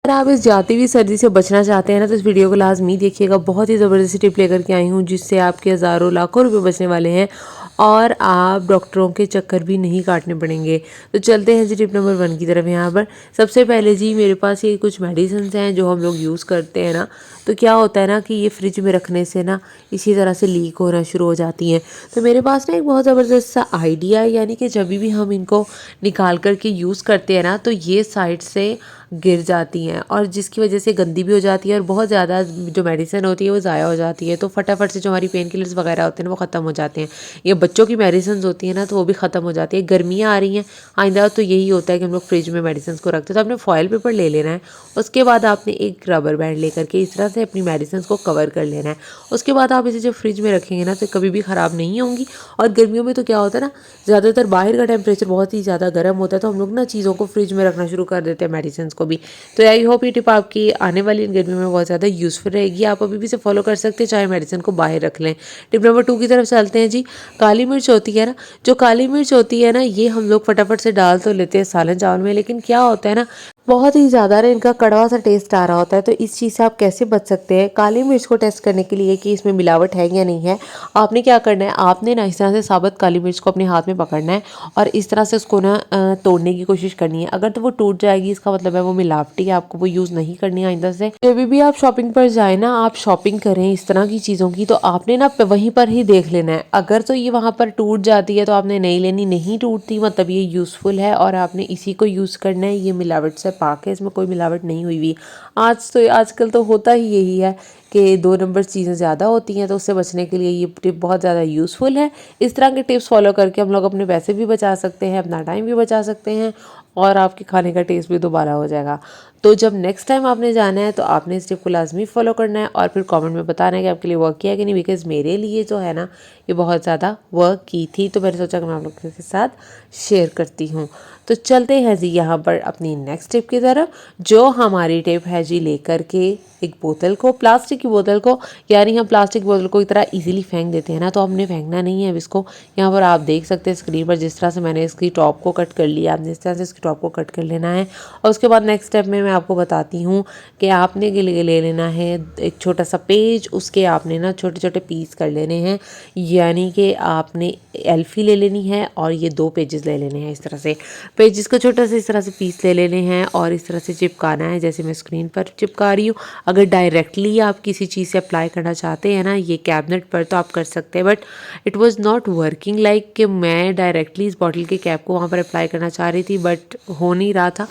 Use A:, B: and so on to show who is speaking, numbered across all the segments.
A: अगर आप इस जाती हुई सर्दी से बचना चाहते हैं ना तो इस वीडियो को लाजमी देखिएगा। बहुत ही ज़बरदस्त टिप लेकर के आई हूँ जिससे आपके हज़ारों लाखों रुपए बचने वाले हैं और आप डॉक्टरों के चक्कर भी नहीं काटने पड़ेंगे। तो चलते हैं जी टिप नंबर 1 की तरफ। यहाँ पर सबसे पहले जी मेरे पास ये कुछ मेडिसिन हैं जो हम लोग यूज़ करते हैं ना, तो क्या होता है ना कि ये फ्रिज में रखने से ना इसी तरह से लीक होना शुरू हो जाती हैं। तो मेरे पास ना एक बहुत ज़बरदस्त सा आइडिया है, यानी कि जब भी हम इनको निकाल कर के यूज़ करते हैं ना तो ये साइड से गिर जाती हैं और जिसकी वजह से गंदी भी हो जाती है और बहुत ज़्यादा जो मेडिसिन होती है वो ज़ाया हो जाती है। तो फटाफट से जो हमारी पेन किलर्स वगैरह होते हैं ना वो ख़त्म हो जाते हैं। ये बच्चों की मेडिसिन होती है ना तो वो भी ख़त्म हो जाती है। गर्मियाँ आ रही हैं, आइंदा तो यही होता है कि हम लोग फ्रिज में मेडिसिन को रखते हैं। तो आपने फॉयल पेपर ले लेना है, उसके बाद आपने एक रबर बैंड लेकर के इस तरह से अपनी मेडिसिन को कवर कर लेना है। उसके बाद आप इसे जब फ्रिज में रखेंगे ना तो कभी भी ख़राब नहीं होंगी। और गर्मियों में तो क्या होता है ना, ज़्यादातर बाहर का टेम्परेचर बहुत ही ज़्यादा गर्म होता है तो हम लोग ना चीज़ों को फ्रिज में रखना शुरू कर देते हैं, मेडिसिन को भी। तो आई होप ये टिप आपकी आने वाली इन गर्मियों में बहुत ज़्यादा यूज़फुल रहेगी। आप अभी भी इसे फॉलो कर सकते हैं, चाहे मेडिसिन को बाहर रख लें। टिप नंबर 2 की तरफ चलते हैं जी। काली मिर्च होती है ना, जो काली मिर्च होती है ना ये हम लोग फटाफट से डाल तो लेते हैं सालन चावल में, लेकिन क्या होता है ना बहुत ही ज़्यादा ना इनका कड़वा सा टेस्ट आ रहा होता है। तो इस चीज़ से आप कैसे बच सकते हैं? काली मिर्च को टेस्ट करने के लिए कि इसमें मिलावट है या नहीं है, आपने क्या करना है, आपने ना इस तरह से साबुत काली मिर्च को अपने हाथ में पकड़ना है और इस तरह से उसको ना तोड़ने की कोशिश करनी है। अगर तो वो टूट जाएगी इसका मतलब है वो मिलावटी है, आपको वो यूज़ नहीं करनी है आइंदा से। जब भी आप शॉपिंग पर जाए ना, आप शॉपिंग करें इस तरह की चीज़ों की, तो आपने ना वहीं पर ही देख लेना है। अगर तो ये वहाँ पर टूट जाती है तो आपने नहीं लेनी, नहीं टूटती मतलब ये यूज़फुल है और आपने इसी को यूज़ करना है। ये मिलावट से पाक है, इसमें कोई मिलावट नहीं हुई हुई। आजकल तो होता ही यही है कि 2 नंबर चीज़ें ज़्यादा होती हैं, तो उससे बचने के लिए ये टिप बहुत ज़्यादा यूज़फुल है। इस तरह के टिप्स फॉलो करके हम लोग अपने पैसे भी बचा सकते हैं, अपना टाइम भी बचा सकते हैं और आपके खाने का टेस्ट भी दोबारा हो जाएगा। तो जब नेक्स्ट टाइम आपने जाना है तो आपने इस टिप को लाजमी फॉलो करना है और फिर कमेंट में बताना है कि आपके लिए वर्क किया है कि नहीं। बिकॉज़ मेरे लिए जो है ना ये बहुत ज़्यादा वर्क की थी, तो मैंने सोचा कि मैं आप लोगों के साथ शेयर करती हूँ। तो चलते हैं जी यहाँ पर अपनी नेक्स्ट टिप की तरफ। जो हमारी टिप है जी लेकर के एक बोतल को, प्लास्टिक की बोतल को, यानी हम प्लास्टिक बोतल को इस तरह इजीली फेंक देते हैं ना, तो हमने फेंकना नहीं है अब इसको। यहाँ पर आप देख सकते हैं स्क्रीन पर जिस तरह से मैंने इसकी टॉप को कट कर लिया, आपने इस तरह से इसकी टॉप को कट कर लेना है। और उसके बाद नेक्स्ट स्टेप में मैं आपको बताती हूँ कि आपने के लिए ले लेना है एक छोटा सा पेज, उसके आपने ना छोटे छोटे पीस कर लेने हैं, यानी कि आपने एल्फी ले लेनी है और ये 2 पेजेस ले लेने हैं। इस तरह से पेजेस को छोटा सा इस तरह से पीस ले लेने हैं और इस तरह से चिपकाना है जैसे मैं स्क्रीन पर चिपका रही हूँ। अगर डायरेक्टली आप किसी चीज़ से अप्लाई करना चाहते हैं ना ये कैबिनेट पर तो आप कर सकते हैं, but it was not working like कि मैं डायरेक्टली इस बॉटल के कैप को वहाँ पर अप्लाई करना चाह रही थी बट हो नहीं रहा था।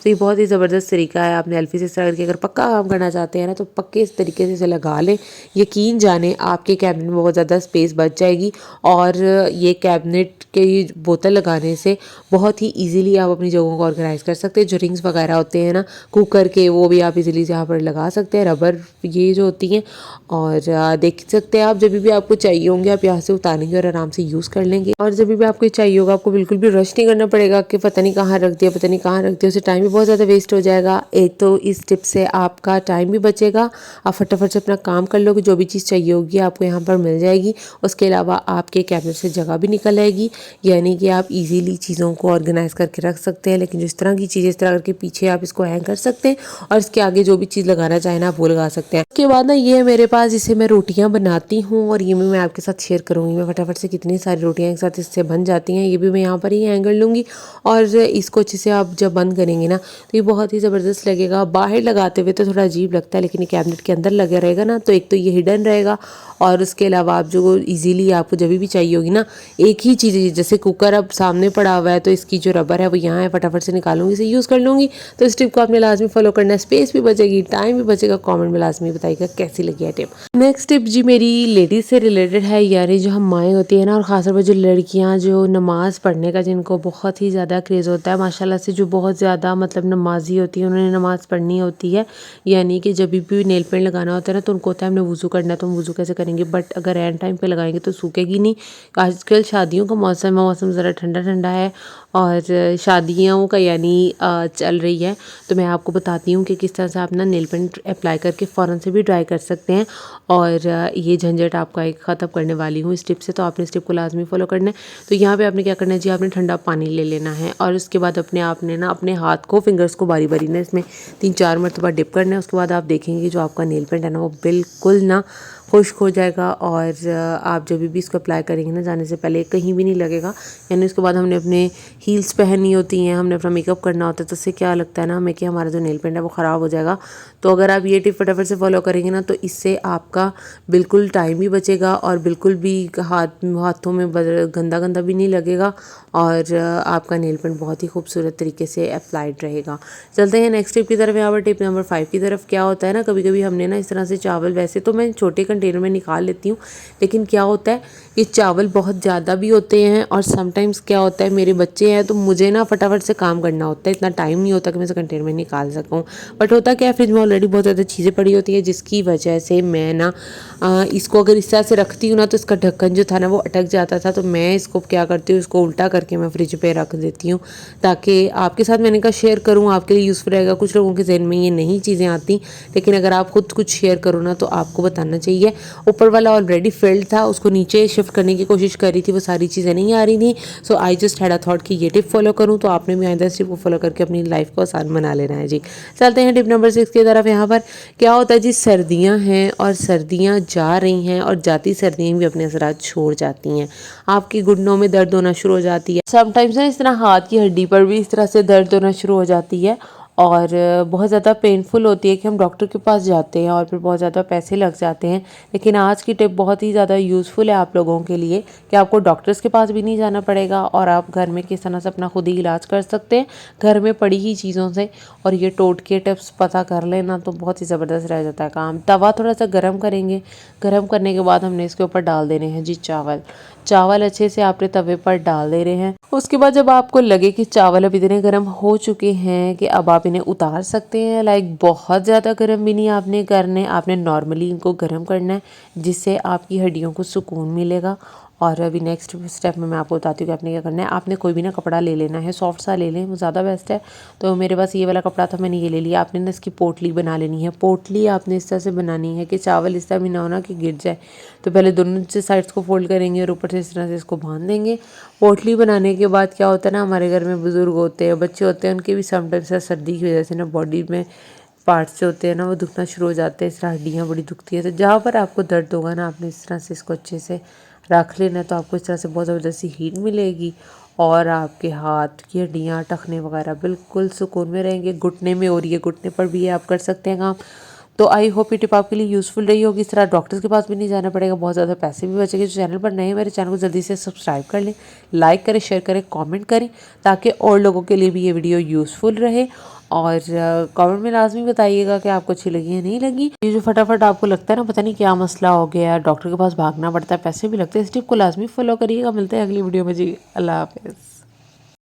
A: तो ये बहुत ही ज़बरदस्त तरीका है। आपने एल्फी से इस तरह करके अगर पक्का काम करना चाहते हैं ना तो पक्के इस तरीके से इसे लगा लें। यकीन जाने आपके कैबिनेट में बहुत ज़्यादा स्पेस बच जाएगी और ये कैबिनेट के बोतल लगाने से बहुत ही ईजिली आप अपनी जगहों को ऑर्गेनाइज कर सकते हैं। जो रिंग्स वगैरह होते हैं ना कुकर के, वो भी आप इजीली यहाँ पर लगा सकते हैं, रबर ये जो होती हैं। और देख सकते हैं आप जब भी आपको चाहिए होंगे आप यहाँ से उतारेंगे और आराम से यूज़ कर लेंगे। और जब भी आपको चाहिए होगा आपको बिल्कुल भी रश नहीं करना पड़ेगा कि पता नहीं कहाँ रख दिया, पता नहीं कहाँ रख दिया, उससे टाइम भी बहुत ज़्यादा वेस्ट हो जाएगा। एक तो इस टिप से आपका टाइम भी बचेगा, आप फटाफट से अपना काम कर लोगे, जो भी चीज़ चाहिए होगी आपको यहाँ पर मिल जाएगी। उसके अलावा आपके कैबिनेट से जगह भी निकल आएगी, यानी कि आप इजीली चीज़ों को ऑर्गेनाइज करके रख सकते हैं। लेकिन जिस तरह की चीज़ें इस तरह करके पीछे आप इसको हैंग कर सकते हैं और इसके आगे जो भी चीज़ लगाना चाहें ना आप वो लगा सकते हैं। उसके बाद ना ये है मेरे पास, जिसे मैं रोटियां बनाती हूँ और ये भी मैं आपके साथ शेयर करूँगी। मैं फटाफट से कितनी सारी रोटियां एक साथ इससे बन जाती हैं। ये भी मैं यहाँ पर ही हैंग कर लूँगी और इसको अच्छे से आप जब बंद करेंगे ना तो ये बहुत ही ज़बरदस्त लगेगा। बाहर लगाते हुए तो थोड़ा अजीब लगता है, लेकिन ये कैबिनेट के अंदर लगा रहेगा ना तो एक तो ये हिडन रहेगा और उसके अलावा आप जो ईजिली आपको जब भी चाहिए होगी ना एक ही चीज़, जैसे कुकर अब सामने पड़ा हुआ है तो इसकी जो रबर है वो यहाँ है, फटाफट से निकालूंगी, इसे यूज़ कर लूँगी। तो इस टिप को आपने लाजमी फॉलो करना है, स्पेस भी बचेगी, टाइम भी बचेगा। कमेंट में लाजमी बताइएगा कैसी लगी है टिप। नेक्स्ट टिप जी मेरी लेडीज़ से रिलेटेड है, यानी जो हम माएँ होती है ना और ख़ासतौर पर जो लड़कियाँ जो नमाज़ पढ़ने का जिनको बहुत ही ज़्यादा क्रेज़ होता है माशाल्लाह से, जो बहुत ज़्यादा मतलब नमाजी होती है, उन्होंने नमाज़ पढ़नी होती है, यानी कि जब भी नेल पेंट लगाना होता है ना तो उनको होता है हमने वज़ू करना है तो हम वज़ू कैसे करेंगे, बट अगर एंड टाइम पे लगाएंगे तो सूखेगी नहीं। आजकल शादियों का मौसम है, मौसम ज़रा ठंडा ठंडा है और शादियों का यानी चल रही है, तो मैं आपको बताती हूँ कि किस तरह से आप ना नेल पेंट अप्लाई करके फ़ौरन से भी ड्राई कर सकते हैं और ये झंझट आपका एक ख़त्म करने वाली हूँ इस टिप से। तो आपने इस टिप को लाजमी फॉलो करना है। तो यहाँ पे आपने क्या करना है जी, आपने ठंडा पानी ले लेना है और उसके बाद आपने ना अपने हाथ को, फिंगर्स को बारी बारी ना इसमें 3-4 मरतबा डिप करना है। उसके बाद आप देखेंगे जो आपका नेल पेंट है ना वो बिल्कुल ना खुश्क हो जाएगा और आप जब भी इसको अप्लाई करेंगे ना जाने से पहले कहीं भी नहीं लगेगा। यानी उसके बाद हमने अपने हील्स पहननी होती हैं, हमने अपना मेकअप करना होता है, तो उससे क्या लगता है ना हमें कि हमारा जो नेल पेंट है वो ख़राब हो जाएगा। तो अगर आप ये टिप फटाफट से फॉलो करेंगे ना तो इससे आपका बिल्कुल टाइम भी बचेगा और बिल्कुल भी हाथों में गंदा गंदा भी नहीं लगेगा और आपका नेल पेंट बहुत ही खूबसूरत तरीके से अप्लाइड रहेगा। चलते हैं नेक्स्ट टिप की तरफ। यहाँ पर टिप नंबर 5 की तरफ। क्या होता है ना, कभी कभी हमने ना इस तरह से चावल, वैसे तो मैं छोटे कंटेनर में निकाल लेती हूँ, लेकिन क्या होता है कि चावल बहुत ज़्यादा भी होते हैं और समटाइम्स क्या होता है मेरे बच्चे हैं तो मुझे ना फटाफट से काम करना होता है, इतना टाइम नहीं होता कि मैं इसे कंटेनर में निकाल सकूँ। बट होता क्या है, फ्रिज में ऑलरेडी बहुत ज़्यादा चीज़ें पड़ी होती है जिसकी वजह से मैं ना इसको अगर इस तरह से रखती हूँ ना तो इसका ढक्कन जो था ना वो अटक जाता था। तो मैं इसको क्या करती हूँ, इसको उल्टा करके मैं फ्रिज पे रख देती हूँ ताकि आपके साथ मैंने कहा शेयर करूँ, आपके लिए यूज़फुल रहेगा। कुछ लोगों के जहन में ये नहीं चीज़ें आती, लेकिन अगर आप खुद कुछ शेयर करो ना तो आपको बताना चाहिए। ऊपर वाला ऑलरेडी फिल्ड था, उसको नीचे शिफ्ट करने की कोशिश कर रही थी, वो सारी चीज़ें नहीं आ रही थी। So I just had a thought कि ये टिप फॉलो करूँ, तो आपने भी आइंदा इस टिप को फॉलो करके अपनी लाइफ को आसान बना लेना है जी। चलते हैं टिप नंबर 6 की तरफ। यहाँ पर क्या होता है जी, सर्दियाँ हैं और सर्दियाँ जा रही हैं और जाती सर्दियाँ भी अपने असरात छोड़ जाती हैं। आपकी घुटनों में दर्द होना शुरू हो जाती है, समटाइम्स ना इस तरह हाथ की हड्डी पर भी इस तरह से दर्द होना शुरू हो जाती है और बहुत ज़्यादा पेनफुल होती है कि हम डॉक्टर के पास जाते हैं और फिर बहुत ज़्यादा पैसे लग जाते हैं। लेकिन आज की टिप बहुत ही ज़्यादा यूज़फुल है आप लोगों के लिए कि आपको डॉक्टर्स के पास भी नहीं जाना पड़ेगा और आप घर में किस तरह से अपना खुद ही इलाज कर सकते हैं घर में पड़ी ही चीज़ों से। और ये टोटके टिप्स पता कर लेना तो बहुत ही ज़बरदस्त रह जाता है काम। तवा थोड़ा सा गर्म करेंगे, गर्म करने के बाद हमने इसके ऊपर डाल देने हैं जी चावल अच्छे से आपने तवे पर डाल दे रहे हैं। उसके बाद जब आपको लगे कि चावल अब इतने गर्म हो चुके हैं कि अब आप इन्हें उतार सकते हैं, लाइक बहुत ज़्यादा गर्म भी नहीं आपने करने, आपने नॉर्मली इनको गर्म करना है जिससे आपकी हड्डियों को सुकून मिलेगा। और अभी नेक्स्ट स्टेप में मैं आपको बताती हूँ कि आपने क्या करना है। आपने कोई भी ना कपड़ा ले लेना है, सॉफ्ट सा ले लें, वो ज़्यादा बेस्ट है। तो मेरे पास ये वाला कपड़ा था, मैंने ये ले लिया। आपने ना इसकी पोटली बना लेनी है। पोटली आपने इस तरह से बनानी है कि चावल इस तरह भी ना हो ना कि गिर जाए। तो पहले दोनों से साइड्स को फोल्ड करेंगे और ऊपर से इस तरह से इसको बांध देंगे। पोटली बनाने के बाद क्या होता है ना, हमारे घर में बुज़ुर्ग होते हैं, बच्चे होते हैं, उनके भी समटाइम्स सर्दी की वजह से ना बॉडी में पार्ट्स जो होते हैं ना वो दुखना शुरू हो जाते हैं, इस तरह हड्डियाँ बड़ी दुखती है। तो जहाँ पर आपको दर्द होगा ना आपने इस तरह से इसको अच्छे से रख लेना, तो आपको इस तरह से बहुत ज़बरदस्त हीट मिलेगी और आपके हाथ की हड्डियाँ, टखने वगैरह बिल्कुल सुकून में रहेंगे। घुटने में और ये घुटने पर भी ये आप कर सकते हैं काम। तो आई होप ये टिप आपके लिए यूज़फुल रही होगी। इस तरह डॉक्टर्स के पास भी नहीं जाना पड़ेगा, बहुत ज़्यादा पैसे भी बचेंगे। जो चैनल पर नए हैं मेरे चैनल को जल्दी से सब्सक्राइब कर लें, लाइक करें, शेयर करें, कमेंट करें ताकि और लोगों के लिए भी ये वीडियो यूज़फुल रहे। और कमेंट में लाजमी बताइएगा कि आपको अच्छी लगी या नहीं लगी। ये जो फटाफट आपको लगता है ना पता नहीं क्या मसला हो गया, डॉक्टर के पास भागना पड़ता है, पैसे भी लगते हैं, इस टिप को लाजमी फॉलो करिएगा। मिलते हैं अगली वीडियो में जी। अल्लाह हाफिज़।